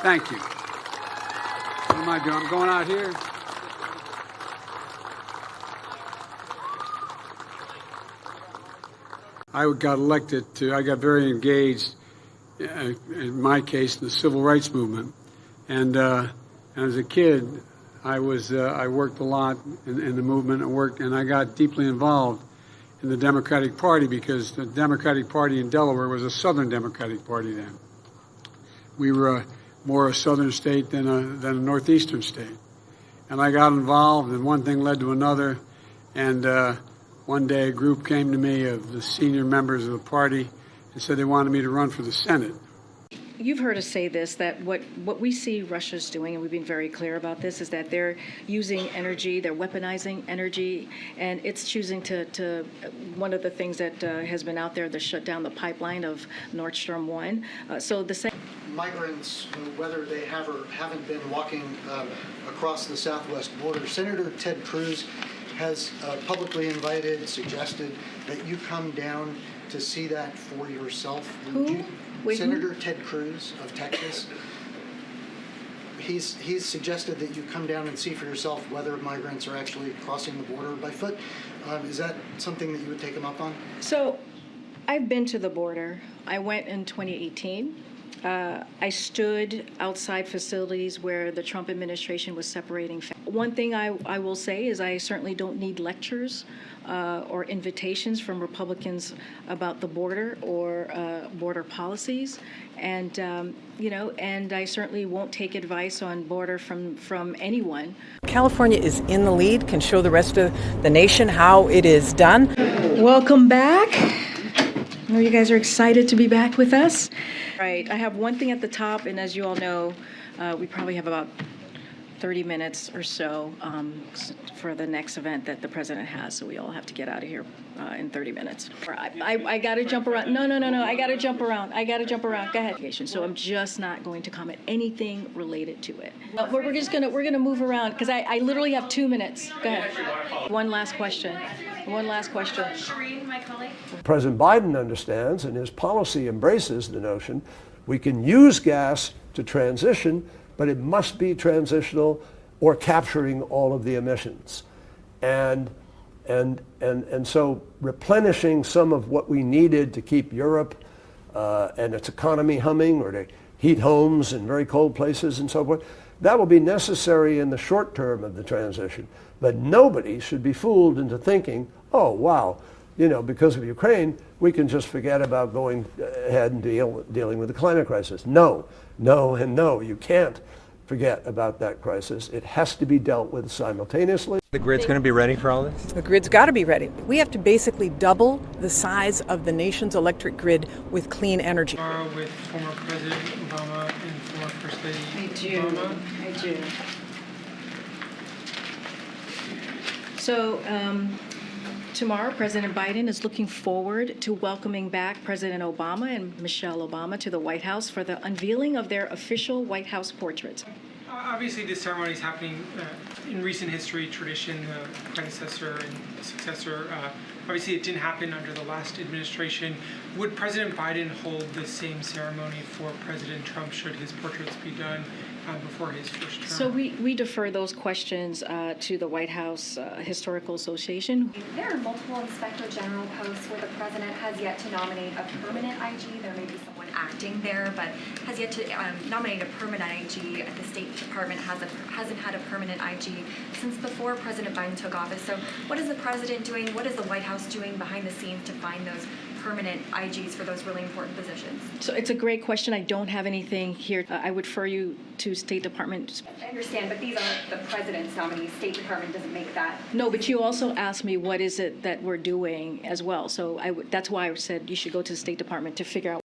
Thank you. What am I doing? I'm going out here. I got very engaged, in my case, in the civil rights movement. And as a kid, I worked a lot in the movement and I got deeply involved in the Democratic Party because the Democratic Party in Delaware was a Southern Democratic Party then. We were more a Southern state than a Northeastern state. And I got involved, and one thing led to another. And one day a group came to me of the senior members of the party and said they wanted me to run for the Senate. You've heard us say this, that what we see Russia's doing, and we've been very clear about this, is that they're using energy, they're weaponizing energy, and it's choosing to one of the things that has been out there, to shut down the pipeline of Nordstrom 1. So the same. Migrants, whether they have or haven't been walking across the southwest border, Senator Ted Cruz has publicly suggested that you come down to see that for yourself. Who? Senator Ted Cruz of Texas. He's suggested that you come down and see for yourself whether migrants are actually crossing the border by foot. Is that something that you would take him up on? So I've been to the border. I went in 2018. I stood outside facilities where the Trump administration was separating. One thing I will say is I certainly don't need lectures or invitations from Republicans about the border or border policies, and and I certainly won't take advice on border from anyone. California is in the lead, can show the rest of the nation how it is done. Welcome back. I know you guys are excited to be back with us. Right, I have one thing at the top, and as you all know, we probably have about 30 minutes or so for the next event that the president has, so we all have to get out of here in 30 minutes. I got to jump around. No, I got to jump around. Go ahead. So I'm just not going to comment anything related to it. We're gonna move around because I literally have 2 minutes. Go ahead. One last question. Karine, my colleague. President Biden understands, and his policy embraces the notion we can use gas to transition, but it must be transitional or capturing all of the emissions. And so replenishing some of what we needed to keep Europe and its economy humming, or to heat homes in very cold places and so forth, that will be necessary in the short term of the transition. But nobody should be fooled into thinking, oh, wow, because of Ukraine, we can just forget about going ahead and dealing with the climate crisis. No, you can't forget about that crisis. It has to be dealt with simultaneously. The grid's going to be ready for all this? The grid's got to be ready. We have to basically double the size of the nation's electric grid with clean energy. Tomorrow with former President Obama and former First Lady Obama. I do. So tomorrow, President Biden is looking forward to welcoming back President Obama and Michelle Obama to the White House for the unveiling of their official White House portraits. Obviously, this ceremony is happening in recent history, tradition, predecessor and successor. Obviously, it didn't happen under the last administration. Would President Biden hold the same ceremony for President Trump should his portraits be done before his first term? So we defer those questions to the White House Historical Association. There are multiple Inspector General posts where the president has yet to nominate a permanent IG. There may be someone acting there, but has yet to nominate a permanent IG. The State Department hasn't had a permanent IG since before President Biden took office. So what is the president doing? What is the White House doing behind the scenes to find those permanent IGs for those really important positions? So it's a great question. I don't have anything here. I would refer you to State Department. I understand, but these are the president's nominees. State Department doesn't make that. No, but you also asked me what is it that we're doing as well. So that's why I said you should go to the State Department to figure out